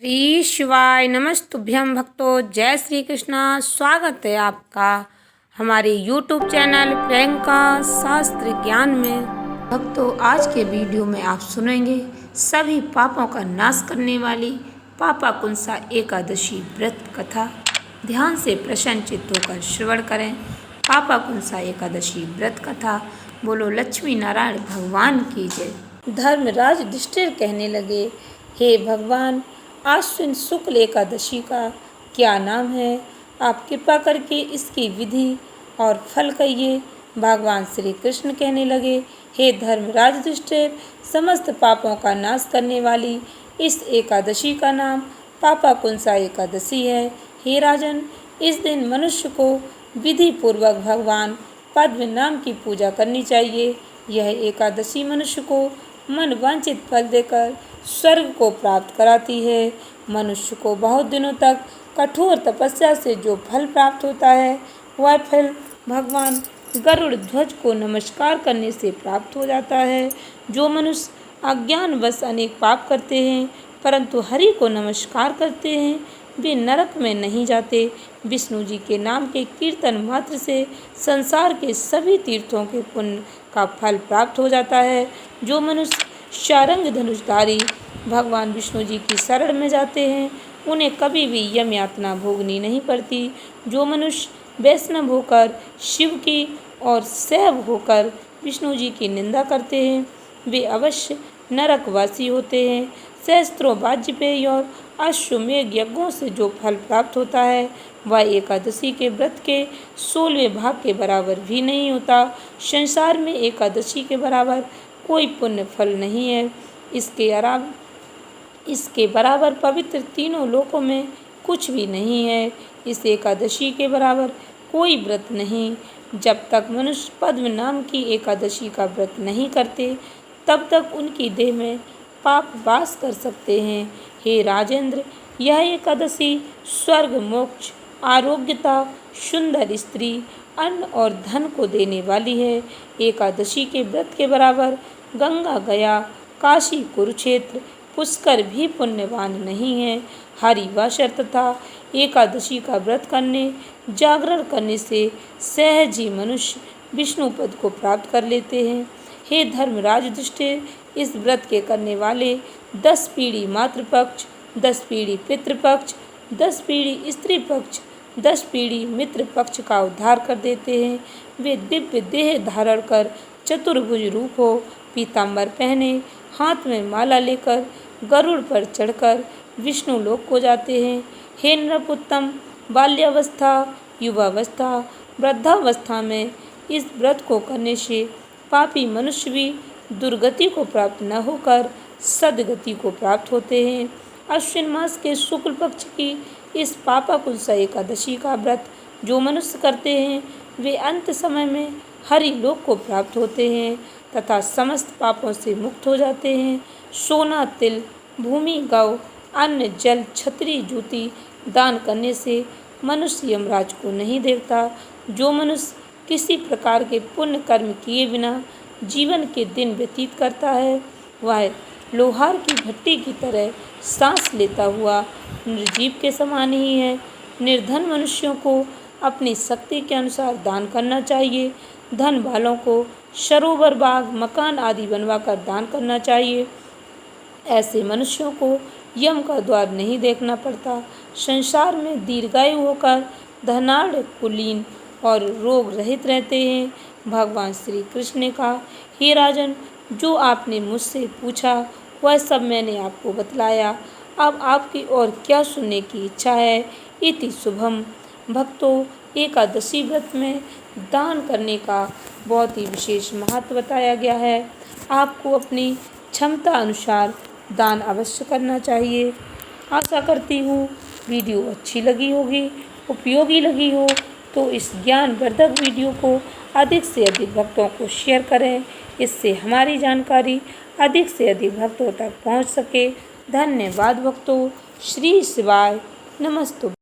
श्री शिवाय नमस्तुभ्यं भक्तों। जय श्री कृष्णा। स्वागत है आपका हमारे YouTube चैनल प्रियंका शास्त्र ज्ञान में। भक्तों, आज के वीडियो में आप सुनेंगे सभी पापों का नाश करने वाली पापा कुंसा एकादशी व्रत कथा। ध्यान से प्रसन्न चित्त होकर श्रवण करें। पापा कुंसा एकादशी व्रत कथा। बोलो लक्ष्मी नारायण भगवान की जय। धर्मराज युधिष्ठिर कहने लगे, हे भगवान, आश्विन शुक्ल एकादशी का क्या नाम है? आप कृपा करके इसकी विधि और फल कहिए। भगवान श्री कृष्ण कहने लगे, हे धर्मराज युधिष्ठिर, समस्त पापों का नाश करने वाली इस एकादशी का नाम पापा कुंसा एकादशी है। हे राजन, इस दिन मनुष्य को विधि पूर्वक भगवान पद्म नाम की पूजा करनी चाहिए। यह एकादशी मनुष्य को मन वांछित फल देकर स्वर्ग को प्राप्त कराती है। मनुष्य को बहुत दिनों तक कठोर तपस्या से जो फल प्राप्त होता है, वह फल भगवान गरुड़ ध्वज को नमस्कार करने से प्राप्त हो जाता है। जो मनुष्य अज्ञानवश अनेक पाप करते हैं परंतु हरि को नमस्कार करते हैं, वे नरक में नहीं जाते। विष्णु जी के नाम के कीर्तन मात्र से संसार के सभी तीर्थों के पुण्य का फल प्राप्त हो जाता है। जो मनुष्य शारंग धनुषधारी भगवान विष्णु जी की शरण में जाते हैं, उन्हें कभी भी यम यातना भोगनी नहीं पड़ती। जो मनुष्य वैष्णव होकर शिव की और शैव होकर विष्णु जी की निंदा करते हैं, वे अवश्य नरकवासी होते हैं। सहस्त्रों वाजपेयी और अश्वमेध यज्ञों से जो फल प्राप्त होता है, वह एकादशी के व्रत के 16वें भाग के बराबर भी नहीं होता। संसार में एकादशी के बराबर कोई पुण्य फल नहीं है। इसके बराबर पवित्र तीनों लोकों में कुछ भी नहीं है। इस एकादशी के बराबर कोई व्रत नहीं। जब तक मनुष्य पद्म नाम की एकादशी का व्रत नहीं करते, तब तक उनकी देह में पाप वास कर सकते हैं। हे राजेंद्र, यह एकादशी स्वर्ग, मोक्ष, आरोग्यता, सुंदर स्त्री, अन्न और धन को देने वाली है। एकादशी के व्रत के बराबर गंगा, गया, काशी, कुरुक्षेत्र, पुष्कर भी पुण्यवान नहीं है। हरिवासर तथा एकादशी का व्रत करने, जागरण करने से सहज ही मनुष्य विष्णु पद को प्राप्त कर लेते हैं। हे धर्मराज युधिष्ठिर, इस व्रत के करने वाले 10 पीढ़ी मातृपक्ष, 10 पीढ़ी पितृपक्ष, 10 पीढ़ी स्त्री पक्ष, 10 पीढ़ी मित्र पक्ष का उद्धार कर देते हैं। वे दिव्य देह धारण कर चतुर्भुज रूप हो, पीताम्बर पहने, हाथ में माला लेकर गरुड़ पर चढ़कर विष्णु लोक को जाते हैं। हे नृपोत्तम, बाल्यावस्था, युवावस्था, वृद्धावस्था में इस व्रत को करने से पापी मनुष्य भी दुर्गति को प्राप्त न होकर सद्गति को प्राप्त होते हैं। अश्विन मास के शुक्ल पक्ष की इस पापा कुंसा एकादशी का व्रत जो मनुष्य करते हैं, वे अंत समय में हरि लोक को प्राप्त होते हैं तथा समस्त पापों से मुक्त हो जाते हैं। सोना, तिल, भूमि, गौ, अन्न, जल, छत्री, जूती दान करने से मनुष्य यमराज को नहीं देखता। जो मनुष्य किसी प्रकार के पुण्य कर्म किए बिना जीवन के दिन व्यतीत करता है, वह लोहार की भट्टी की तरह सांस लेता हुआ निर्जीव के समान ही है। निर्धन मनुष्यों को अपनी शक्ति के अनुसार दान करना चाहिए। धन वालों को सरोवर, बाग, मकान आदि बनवाकर दान करना चाहिए। ऐसे मनुष्यों को यम का द्वार नहीं देखना पड़ता। संसार में दीर्घायु होकर धनाढ़, कुलीन और रोग रहित रहते हैं। भगवान श्री कृष्ण ने कहा, हे राजन, जो आपने मुझसे पूछा वह सब मैंने आपको बतलाया। अब आपकी और क्या सुनने की इच्छा है? इति शुभम। भक्तों, एकादशी व्रत में दान करने का बहुत ही विशेष महत्व बताया गया है। आपको अपनी क्षमता अनुसार दान अवश्य करना चाहिए। आशा करती हूँ वीडियो अच्छी लगी होगी, उपयोगी लगी हो तो इस ज्ञानवर्धक वीडियो को अधिक से अधिक भक्तों को शेयर करें। इससे हमारी जानकारी अधिक से अधिक भक्तों तक पहुँच सके। धन्यवाद भक्तों। श्री शिवाय नमस्तुभ्यं।